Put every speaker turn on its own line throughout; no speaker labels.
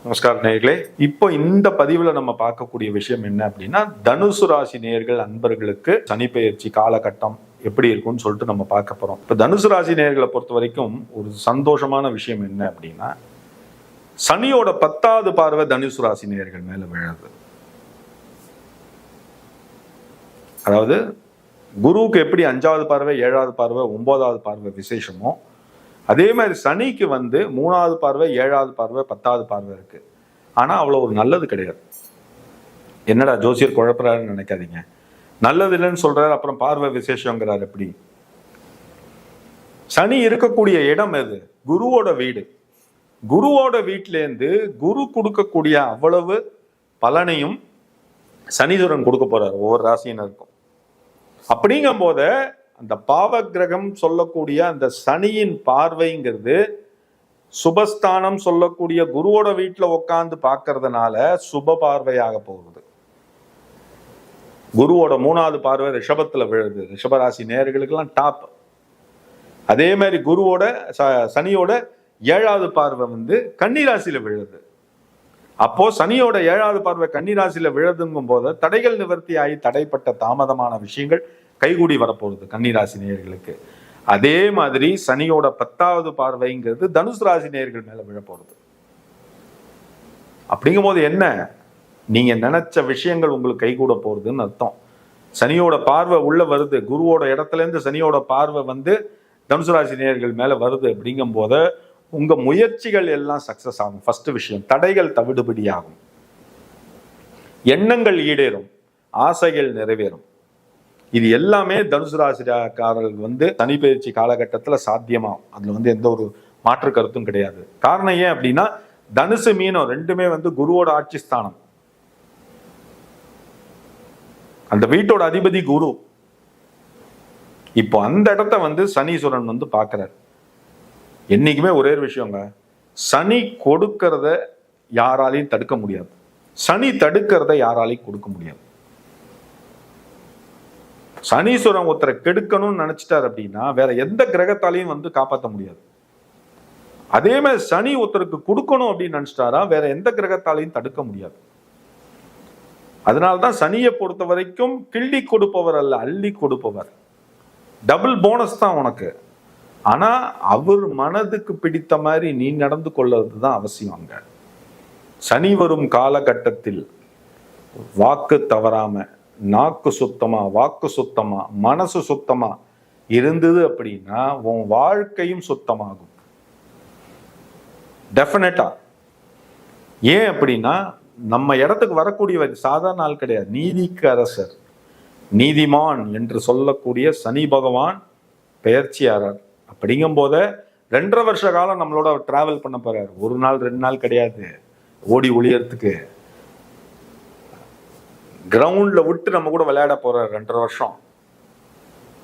நமஸ்கார் நேயர்களே. இப்போ இந்த பதிவுல நம்ம பார்க்கக்கூடிய விஷயம் என்ன அப்படின்னா, தனுசு ராசி நேயர்கள் அன்பர்களுக்கு சனி பெயர்ச்சி காலகட்டம் எப்படி இருக்கும்னு சொல்லிட்டு நம்ம பார்க்க போறோம். இப்போ தனுசு ராசி நேயர்களை பொறுத்த வரைக்கும் ஒரு சந்தோஷமான விஷயம் என்ன அப்படின்னா, சனியோட 10வது பார்வை தனுசு ராசி நேயர்கள் மேல விழுது. அதாவது குருவுக்கு எப்படி 5வது பார்வை, 7வது பார்வை, 9வது பார்வை விசேஷமோ, அதே மாதிரி சனிக்கு 3வது பார்வை, 7வது பார்வை, 10வது பார்வை இருக்கு. ஆனா அவ்வளவு ஒரு நல்லது கிடையாது. என்னடா ஜோசியர் குழப்பறாருன்னு நினைக்காதீங்க. நல்லது இல்லைன்னு சொல்றாரு, அப்புறம் பார்வை விசேஷங்கிறார். எப்படி? சனி இருக்கக்கூடிய இடம் எது? குருவோட வீடு. குருவோட வீட்டிலேருந்து குரு கொடுக்கக்கூடிய அவ்வளவு பலனையும் சனீஸ்வரன் கொடுக்க போறாரு ஒவ்வொரு ராசியினருக்கும். அப்படிங்கும் போத அந்த பாவ கிரகம் சொல்லக்கூடிய அந்த சனியின் பார்வைங்கிறது சுபஸ்தானம் சொல்லக்கூடிய குருவோட வீட்டுல உட்கார்ந்து பார்க்கறதுனால சுப பார்வையாக போகுது. குருவோட 3வது பார்வை ரிஷபத்துல விழுது. ரிஷபராசி நேயர்களுக்கெல்லாம் டாப். அதே மாதிரி குருவோட சனியோட 7வது பார்வை கன்னிராசியில விழுது. அப்போ சனியோட 7வது பார்வை கன்னிராசியில விழுதுங்கும் போது தடைகள் நிவர்த்தி ஆகி தடைப்பட்ட தாமதமான விஷயங்கள் கைகூடி வரப்போகுது கன்னிராசி நேயர்களுக்கு. அதே மாதிரி சனியோட 10வது பார்வைங்கிறது தனுசு ராசி நேயர்கள் மேல விழப்போகுது. அப்படிங்கும் போது என்ன, நீங்க நினைச்ச விஷயங்கள் உங்களுக்கு கைகூட போறதுன்னு அர்த்தம். சனியோட பார்வை உள்ள வருது, குருவோட இடத்துல இருந்து சனியோட பார்வை தனுசு ராசி நேயர்கள் மேல வருது. அப்படிங்கும் போது உங்க முயற்சிகள் எல்லாம் சக்சஸ் ஆகும். ஃபர்ஸ்ட் விஷயம், தடைகள் தவிடுபடி ஆகும், எண்ணங்கள் ஈடேறும், ஆசைகள் நிறைவேறும். இது எல்லாமே தனுசு ராசிக்காரர்கள் சனி பயிற்சி காலகட்டத்தில் சாத்தியமாகும். அதுல எந்த ஒரு மாற்று கருத்தும் கிடையாது. காரணம் ஏன் அப்படின்னா, தனுசு மீனம் ரெண்டுமே குருவோட ஆட்சி ஸ்தானம். அந்த வீட்டோட அதிபதி குரு. இப்போ அந்த இடத்த சனீஸ்வரன் பார்க்கிறார். என்னைக்குமே ஒரே ஒரு விஷயங்க, சனி கொடுக்கறத யாராலையும் தடுக்க முடியாது, சனி தடுக்கிறத யாராலையும் கொடுக்க முடியாது. சனீஸ்வரன் ஒருத்தரை கெடுக்கணும்னு நினைச்சிட்டார் அப்படின்னா வேற எந்த கிரகத்தாலையும் காப்பாற்ற முடியாது. அதே மாதிரி சனி ஒருத்தருக்கு கொடுக்கணும் அப்படின்னு நினைச்சிட்டாரா வேற எந்த கிரகத்தாலையும் தடுக்க முடியாது. அதனால்தான் சனியை பொறுத்த வரைக்கும் கிள்ளி கொடுப்பவர் அல்ல, அள்ளி கொடுப்பவர். டபுள் போனஸ் தான் உனக்கு. ஆனா அவர் மனதுக்கு பிடித்த மாதிரி நீ நடந்து கொள்வது தான் அவசியம். அங்க சனி வரும் காலகட்டத்தில் வாக்கு தவறாம, நாக்கு சுத்தமா, வாக்கு சுத்தமா, மனசு சுத்தமா இருந்தது அப்படின்னா உன் வாழ்க்கையும் சுத்தமாகும் டெஃபினட்டா. ஏன் அப்படின்னா, நம்ம இடத்துக்கு வரக்கூடிய சாதாரண ஆள் கிடையாது, நீதிக்கு அரசர், நீதிமான் என்று சொல்லக்கூடிய சனி பகவான் பெயர்ச்சியாளர். அப்படிங்கும் போத 2.5 வருஷ காலம் நம்மளோட டிராவல் பண்ண போறாரு. 1 நாள் 2 நாள் கிடையாது. ஓடி ஒளியறதுக்கு கிரவுண்ட்ல விட்டு நம்ம கூட விளையாட போறாரு 2.5 வருஷம்.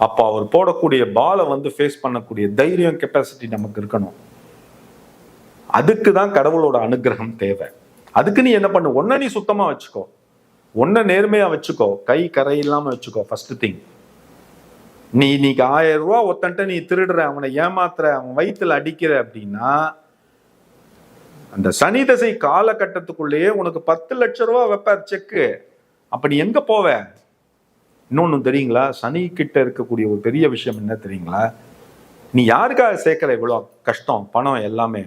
அப்ப அவர் போடக்கூடிய பாலை ஃபேஸ் பண்ணக்கூடிய தைரியம், கெப்பாசிட்டி நமக்கு இருக்கணும். அதுக்கு தான் கடவுளோட அனுகிரகம் தேவை. அதுக்கு நீ என்ன பண்ணு, ஒன்ன நீ சுத்தமா வச்சுக்கோ, ஒன்ன நேர்மையா வச்சுக்கோ, கை கரை இல்லாம வச்சுக்கோ. ஃபர்ஸ்ட் திங், நீ இன்னைக்கு 1000 ரூபா ஒத்தன்ட்ட நீ திருடுற, அவனை ஏமாத்துற, அவன் வயிற்றுல அடிக்கிற அப்படின்னா அந்த சனி தசை காலகட்டத்துக்குள்ளேயே உனக்கு 10 லட்சம் ரூபா வைப்பார் செக்கு. அப்ப நீ எங்க போவ? இன்னொன்னு தெரியுங்களா, சனி கிட்ட இருக்கக்கூடிய ஒரு பெரிய விஷயம் என்ன தெரியுங்களா, நீ யாருக்காக சேர்க்கிற இவ்வளோ கஷ்டம், பணம் எல்லாமே.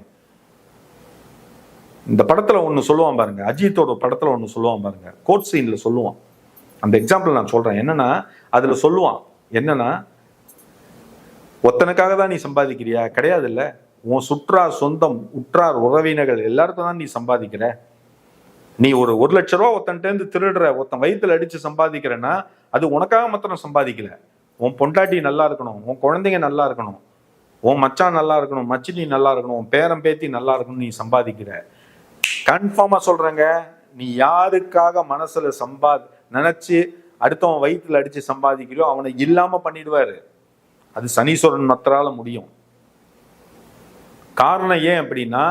இந்த படத்துல ஒண்ணு சொல்லுவான் பாருங்க, அஜித்தோட படத்துல ஒண்ணு சொல்லுவான் பாருங்க, கோர்ட் சீன்ல சொல்லுவான். அந்த எக்ஸாம்பிள் நான் சொல்றேன். என்னன்னா, அதுல சொல்லுவான் என்னன்னா, ஒத்தனுக்காக தான் நீ சம்பாதிக்கிறியா? கிடையாது. இல்ல, உன் சுற்றார், சொந்தம், உற்றார், உறவினர்கள் எல்லாருக்கும் தான் நீ சம்பாதிக்கிற. நீ ஒரு 1 லட்ச ரூபா ஒருத்தன்ட்டு திருடுற, ஒருத்தன் வயிற்றுல அடிச்சு சம்பாதிக்கிறன்னா அது உனக்காக மாத்திரம் சம்பாதிக்கல. உன் பொண்டாட்டி நல்லா இருக்கணும், உன் குழந்தைங்க நல்லா இருக்கணும், உன் மச்சான் நல்லா இருக்கணும், மச்சினி நல்லா இருக்கணும், உன் பேரம் பேத்தி நல்லா இருக்கணும், நீ சம்பாதிக்கிற. கன்ஃபார்மா சொல்றேங்க, நீ யாருக்காக மனசுல நினைச்சு அடுத்தவன் வயிற்றுல அடிச்சு சம்பாதிக்கிறோ அவனை இல்லாம பண்ணிடுவாரு. அது சனீஸ்வரன் மாத்திரால முடியும். காரணம் ஏன் அப்படின்னா,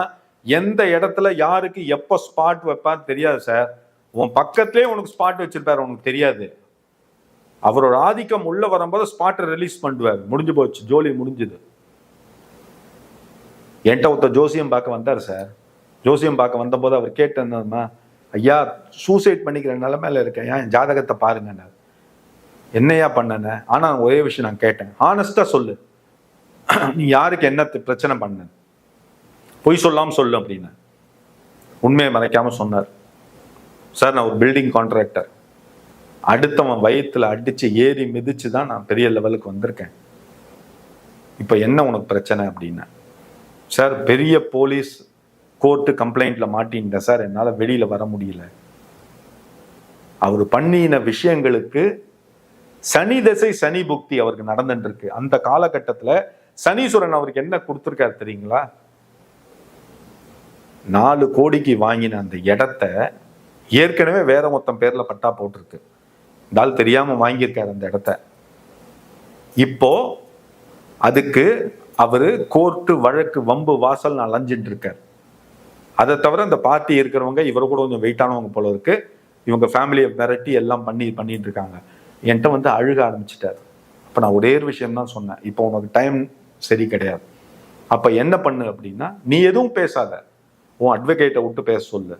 எந்த இடத்துல யாருக்கு எப்போ ஸ்பாட் வைப்பான்னு தெரியாது சார். உன் பக்கத்திலே உனக்கு ஸ்பாட் வச்சிருப்பாரு, உனக்கு தெரியாது. அவரோட ஆதிக்கம் உள்ள வரும்போது ஸ்பாட்டை ரிலீஸ் பண்ணுவார். முடிஞ்சு போச்சு, ஜோலி முடிஞ்சுது. என்கிட்ட ஒருத்தர் ஜோசியம் பார்க்க வந்தார் சார். ஜோசியம் பார்க்க வந்தபோது அவர் கேட்டேன்னா, ஐயா சூசைட் பண்ணிக்கிற நிலைமையில இருக்கேன், என் ஜாதகத்தை பாருங்க. என்னையா பண்ணன? ஆனா ஒரே விஷயம் நான் கேட்டேன், ஹானஸ்டா சொல்லு, நீ யாருக்கு என்ன பிரச்சனை பண்ண, பொய் சொல்லாம சொல்லு அப்படின்னு. உண்மையை மறைக்காம சொன்னார். சார், நான் ஒரு பில்டிங் கான்ட்ராக்டர், அடுத்தவன் வயிற்றுல அடிச்சு ஏறி மிதிச்சு தான் நான் பெரிய லெவலுக்கு வந்திருக்கேன். இப்ப என்ன உனக்கு பிரச்சனை அப்படின்னா, சார் பெரிய போலீஸ் கோர்ட்டு கம்ப்ளைண்ட்ல மாட்டின்ட்டேன் சார், என்னால வெளியில வர முடியல. அவர் பண்ணின விஷயங்களுக்கு சனி தசை சனி புக்தி அவருக்கு நடந்துட்டு இருக்கு. அந்த காலகட்டத்துல சனீஸ்வரன் அவருக்கு என்ன கொடுத்திருக்காரு தெரியுங்களா? 4 கோடிக்கு வாங்கின அந்த இடத்த ஏற்கனவே வேற மொத்தம் பேர்ல பட்டா போட்டிருக்கு. தால் தெரியாம வாங்கியிருக்காரு அந்த இடத்த. இப்போ அதுக்கு அவரு கோர்ட்டு வழக்கு வம்பு வாசல் அலைஞ்சிட்டு இருக்காரு. அதை தவிர இந்த பார்ட்டி இருக்கிறவங்க இவரை கூட கொஞ்சம் வெயிட்டானவங்க போல இருக்கு. இவங்க ஃபேமிலியை மிரட்டி எல்லாம் பண்ணிட்டு இருக்காங்க. என்கிட்ட வந்து அழுக ஆரம்பிச்சிட்டாரு. அப்ப நான் ஒரே ஒரு விஷயம் தான் சொன்னேன், இப்போ உனக்கு டைம் சரி கிடையாது. அப்ப என்ன பண்ணு அப்படின்னா, நீ எதுவும் பேசாத, உன் அட்வொகேட்டை விட்டு பேச சொல்லு.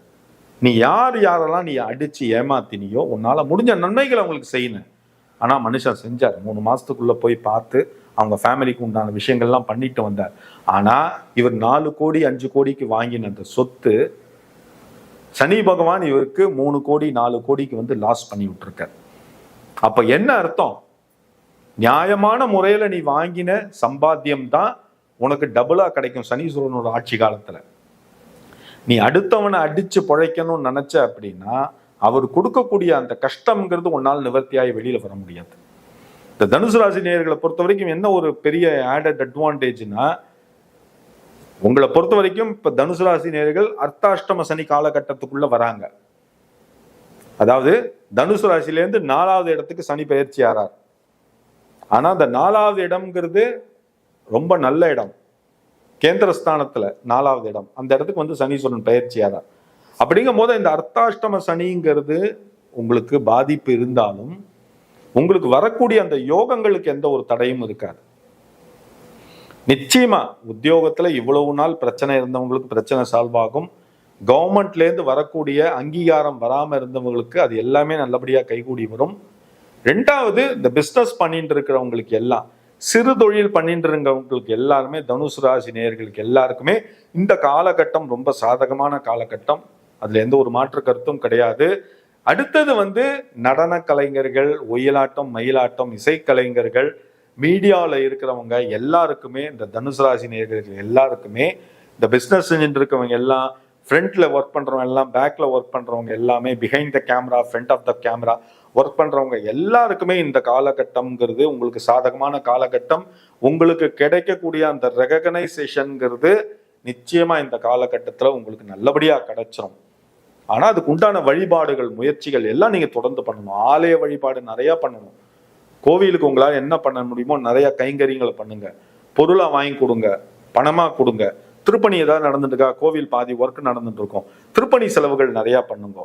நீ யாரெல்லாம் நீ அடிச்சு ஏமாத்தினியோ உன்னால முடிஞ்ச நன்மைகளை அவங்களுக்கு செய்யணும். ஆனா மனுஷன் செஞ்சார். 3 மாசத்துக்குள்ள போய் பார்த்து அவங்க ஃபேமிலிக்கு உண்டான விஷயங்கள்லாம் பண்ணிட்டு வந்தார். ஆனா இவர் 4 கோடி 5 கோடிக்கு வாங்கின அந்த சொத்து சனி பகவான் இவருக்கு 3 கோடி 4 கோடிக்கு வந்து லாஸ் பண்ணி விட்டுருக்கார். அப்ப என்ன அர்த்தம்? நியாயமான முறையில நீ வாங்கின சம்பாத்தியம் தான் உனக்கு டபுளா கிடைக்கும் சனீஸ்வரனோட ஆட்சி காலத்துல. நீ அடுத்தவனை அடிச்சு பிழைக்கணும்னு நினைச்ச அப்படின்னா அவர் கொடுக்கக்கூடிய அந்த கஷ்டம்ங்கிறது உன்னால் நிவர்த்தியாகி வெளியில வர முடியாது. இந்த தனுசு ராசி நேயர்களை பொறுத்த வரைக்கும் என்ன ஒரு பெரிய ஆடட் அட்வான்டேஜ்னா, உங்களை பொறுத்த வரைக்கும் இப்ப தனுசு ராசி நேயர்கள் அர்த்தாஷ்டம சனி காலகட்டத்துக்குள்ள வராங்க. அதாவது தனுசு ராசியிலேருந்து 4வது இடத்துக்கு சனி பயிற்சி ஆறார். ஆனா அந்த 4வது இடம்ங்கிறது ரொம்ப நல்ல இடம், கேந்திரஸ்தானத்துல 4வது இடம். அந்த இடத்துக்கு வந்து சனீஸ்வரன் பயிற்சி ஆறார். அப்படிங்கும் போது இந்த அர்த்தாஷ்டம சனிங்கிறது உங்களுக்கு பாதிப்பு இருந்தாலும் உங்களுக்கு வரக்கூடிய அந்த யோகங்களுக்கு எந்த ஒரு தடையும் இருக்காது. நிச்சயமா உத்தியோகத்துல இவ்வளவு நாள் பிரச்சனை இருந்தவங்களுக்கு பிரச்சனை சால்வ் ஆகும். கவர்மெண்ட்ல இருந்து வரக்கூடிய அங்கீகாரம் வராம இருந்தவங்களுக்கு அது எல்லாமே நல்லபடியா கைகூடி வரும். 2வது, இந்த பிசினஸ் பண்ணிட்டு இருக்கிறவங்களுக்கு எல்லாம், சிறு தொழில் பண்ணிட்டு இருக்கிறவங்களுக்கு எல்லாருமே, தனுசு ராசி நேயர்களுக்கு எல்லாருக்குமே இந்த காலகட்டம் ரொம்ப சாதகமான காலகட்டம். அதுல எந்த ஒரு மாற்று கருத்தும் கிடையாது. அடுத்தது வந்து நடன கலைஞர்கள், ஒயிலாட்டம், மயிலாட்டம், இசைக்கலைஞர்கள், மீடியாவில் இருக்கிறவங்க எல்லாருக்குமே, இந்த தனுசு ராசி நேயர்கள் எல்லாருக்குமே, இந்த பிஸ்னஸ் செஞ்சுட்டு இருக்கவங்க எல்லாம், ஃப்ரண்ட்ல ஒர்க் பண்றவங்க எல்லாம், பேக்ல ஒர்க் பண்றவங்க எல்லாமே, behind the camera, front of the camera work பண்றவங்க எல்லாருக்குமே இந்த காலகட்டம்ங்கிறது உங்களுக்கு சாதகமான காலகட்டம். உங்களுக்கு கிடைக்கக்கூடிய அந்த ரெகனைசேஷன்ங்கிறது நிச்சயமா இந்த காலகட்டத்தில் உங்களுக்கு நல்லபடியா கிடைச்சிடும். ஆனா அதுக்கு உண்டான வழிபாடுகள், முயற்சிகள் எல்லாம் நீங்க தொடர்ந்து பண்ணணும். ஆலய வழிபாடு நிறைய பண்ணணும். கோவிலுக்கு உங்களால் என்ன பண்ண முடியுமோ நிறைய கைங்கரியங்களை பண்ணுங்க. பொருளா வாங்கி கொடுங்க, பணமா கொடுங்க. திருப்பணி ஏதாவது நடந்துட்டு இருக்கா, கோவில் பாதி ஒர்க் நடந்துட்டு இருக்கும், திருப்பணி செலவுகள் நிறைய பண்ணுங்க.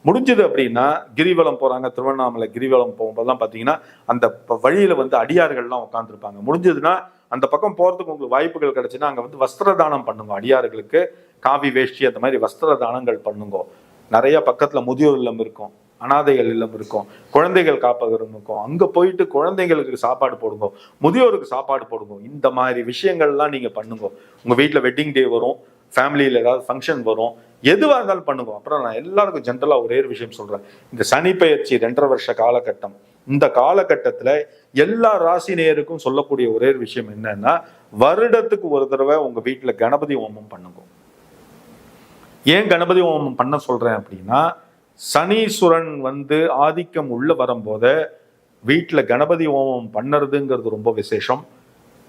முடிஞ்சது அப்படின்னா கிரிவலம் போறாங்க, திருவண்ணாமலை கிரிவலம் போகும்போதெல்லாம் பாத்தீங்கன்னா அந்த வழியில வந்து அடியார்கள்லாம் உட்காந்துருப்பாங்க. முடிஞ்சதுன்னா அந்த பக்கம் போறதுக்கு உங்களுக்கு வாய்ப்புகள் கிடைச்சுன்னா அங்க வந்து வஸ்திர தானம் பண்ணுங்க. அடியார்களுக்கு காவி வேஷ்டி அந்த மாதிரி வஸ்திர தானங்கள் பண்ணுங்க. நிறைய பக்கத்துல முதியோர் இல்லம் இருக்கும், அனாதைகள் இல்லம் இருக்கும், குழந்தைகள் காப்பகம் இருக்கும். அங்க போயிட்டு குழந்தைங்களுக்கு சாப்பாடு போடுங்க, முதியோருக்கு சாப்பாடு போடுங்க. இந்த மாதிரி விஷயங்கள்லாம் நீங்க பண்ணுங்க. உங்க வீட்டுல வெட்டிங் டே வரும், ஃபேமிலியில் ஏதாவது ஃபங்க்ஷன் வரும், எதுவாக இருந்தாலும் பண்ணுங்க. அப்புறம் நான் எல்லாருக்கும் ஜென்ரலா ஒரே ஒரு விஷயம் சொல்றேன். இந்த சனி பயிற்சி 2.5 வருஷ காலகட்டம், இந்த காலகட்டத்துல எல்லா ராசி நேயருக்கும் சொல்லக்கூடிய ஒரே ஒரு விஷயம் என்னன்னா, வருடத்துக்கு ஒரு தடவை உங்க வீட்டுல கணபதி ஹோமம் பண்ணுங்க. ஏன் கணபதி ஹோமம் பண்ண சொல்றேன் அப்படின்னா, சனீஸ்வரன் வந்து ஆதிக்கம் உள்ள வரும்போத வீட்டுல கணபதி ஹோமம் பண்ணுறதுங்கிறது ரொம்ப விசேஷம்.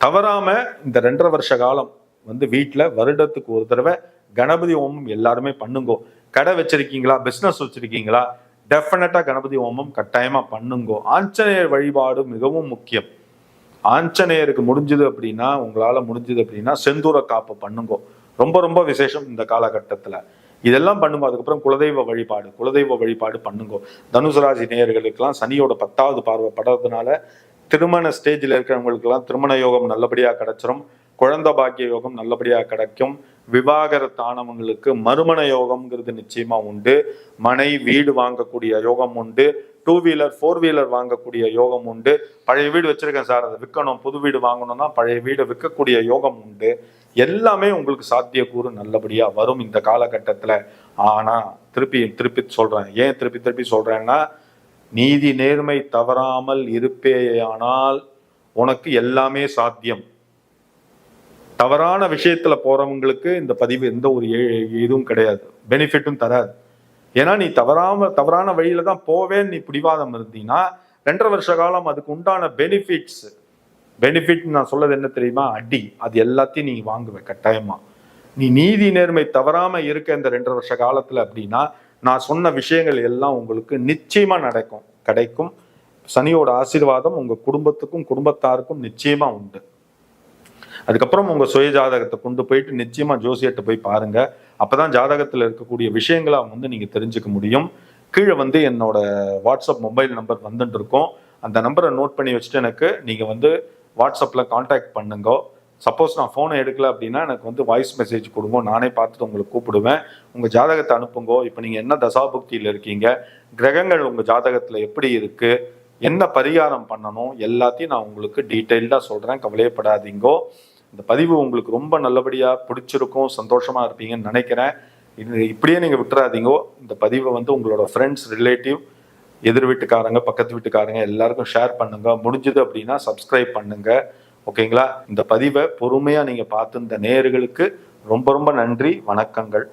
தவறாம இந்த 2.5 வருஷ காலம் வந்து வீட்டுல வருடத்துக்கு ஒரு தடவை கணபதி ஹோமம் எல்லாருமே பண்ணுங்கோ. கடை வச்சிருக்கீங்களா, பிசினஸ் வச்சிருக்கீங்களா, டெஃபினட்டா கணபதி ஹோமம் கட்டாயமா பண்ணுங்கோ. ஆஞ்சநேயர் வழிபாடு மிகவும் முக்கியம். ஆஞ்சநேயருக்கு முடிஞ்சது அப்படின்னா, உங்களால முடிஞ்சது அப்படின்னா செந்தூர காப்பு பண்ணுங்கோ. ரொம்ப ரொம்ப விசேஷம் இந்த காலகட்டத்துல. இதெல்லாம் பண்ணுங்க. அதுக்கப்புறம் குலதெய்வ வழிபாடு பண்ணுங்கோ. தனுசு ராசி நேயர்களுக்கெல்லாம் சனியோட 10வது பார்வை படுறதுனால திருமண ஸ்டேஜில் இருக்கிறவங்களுக்கெல்லாம் திருமண யோகம் நல்லபடியா கிடைச்சிரும். குழந்தை பாக்கிய யோகம் நல்லபடியா கிடைக்கும். விவாகரத்தானவங்களுக்கு மறுமண யோகம்ங்கிறது நிச்சயமா உண்டு. மனை வீடு வாங்கக்கூடிய யோகம் உண்டு. 2 வீலர் 4 வீலர் வாங்கக்கூடிய யோகம் உண்டு. பழைய வீடு வச்சிருக்கேன் சார், அதை விற்கணும், புது வீடு வாங்கணும்னா பழைய வீடு விற்கக்கூடிய யோகம் உண்டு. எல்லாமே உங்களுக்கு சாத்தியக்கூறு நல்லபடியா வரும் இந்த காலகட்டத்துல. ஆனா திருப்பி சொல்றேன். ஏன் திருப்பி சொல்றேன்னா, நீதி நேர்மை தவறாமல் இருப்பேயானால் உனக்கு எல்லாமே சாத்தியம். தவறான விஷயத்துல போறவங்களுக்கு இந்த பதிவு எந்த ஒரு இதுவும் கிடையாது, பெனிஃபிட்டும் தராது. ஏன்னா நீ தவறான வழியில தான் போவேன்னு நீ பிடிவாதம் இருந்தீங்கன்னா 2.5 வருஷ காலம் அதுக்கு உண்டான பெனிஃபிட் நான் சொல்லது என்ன தெரியுமா? அடி. அது எல்லாத்தையும் நீ வாங்குவ கட்டாயமா. நீ நீதி நேர்மை தவறாம இருக்க இந்த 2.5 வருஷ காலத்துல அப்படின்னா நான் சொன்ன விஷயங்கள் எல்லாம் உங்களுக்கு நிச்சயமா கிடைக்கும். சனியோட ஆசீர்வாதம் உங்க குடும்பத்துக்கும் குடும்பத்தாருக்கும் நிச்சயமா உண்டு. அதுக்கப்புறம் உங்க சுய ஜாதகத்தை கொண்டு போயிட்டு நிச்சயமா ஜோசியர்கிட்ட போய் பாருங்க. அப்பதான் ஜாதகத்துல இருக்கக்கூடிய விஷயங்களை நீங்க தெரிஞ்சுக்க முடியும். கீழே என்னோட வாட்ஸ்அப் மொபைல் நம்பர் வந்துட்டு இருக்கோம். அந்த நம்பரை நோட் பண்ணி வச்சுட்டு எனக்கு நீங்க வாட்ஸ்அப்ல கான்டாக்ட் பண்ணுங்க. சப்போஸ் நான் போனை எடுக்கல அப்படின்னா எனக்கு வாய்ஸ் மெசேஜ் கொடுங்க, நானே பார்த்துட்டு உங்களுக்கு கூப்பிடுவேன். உங்க ஜாதகத்தை அனுப்புங்க. இப்போ நீங்க என்ன தசாபுக்தியில இருக்கீங்க, கிரகங்கள் உங்க ஜாதகத்துல எப்படி இருக்கு, என்ன பரிகாரம் பண்ணணும், எல்லாத்தையும் நான் உங்களுக்கு டீட்டெயில்டா சொல்றேன். கவலையப்படாதீங்கோ. இந்த பதிவு உங்களுக்கு ரொம்ப நல்லபடியா பிடிச்சிருக்கும், சந்தோஷமா இருப்பீங்கன்னு நினைக்கிறேன். இப்படியே நீங்க விட்டுறாதீங்கோ. இந்த பதிவை உங்களோட ஃப்ரெண்ட்ஸ், ரிலேட்டிவ், எதிர் வீட்டுக்காரங்க, பக்கத்து வீட்டுக்காரங்க எல்லாருக்கும் ஷேர் பண்ணுங்க. முடிஞ்சது அப்படின்னா சப்ஸ்கிரைப் பண்ணுங்க. ஓகேங்களா? இந்த பதிவை பொறுமையா நீங்க பார்த்து இந்த நேயர்களுக்கு ரொம்ப ரொம்ப நன்றி. வணக்கங்கள்.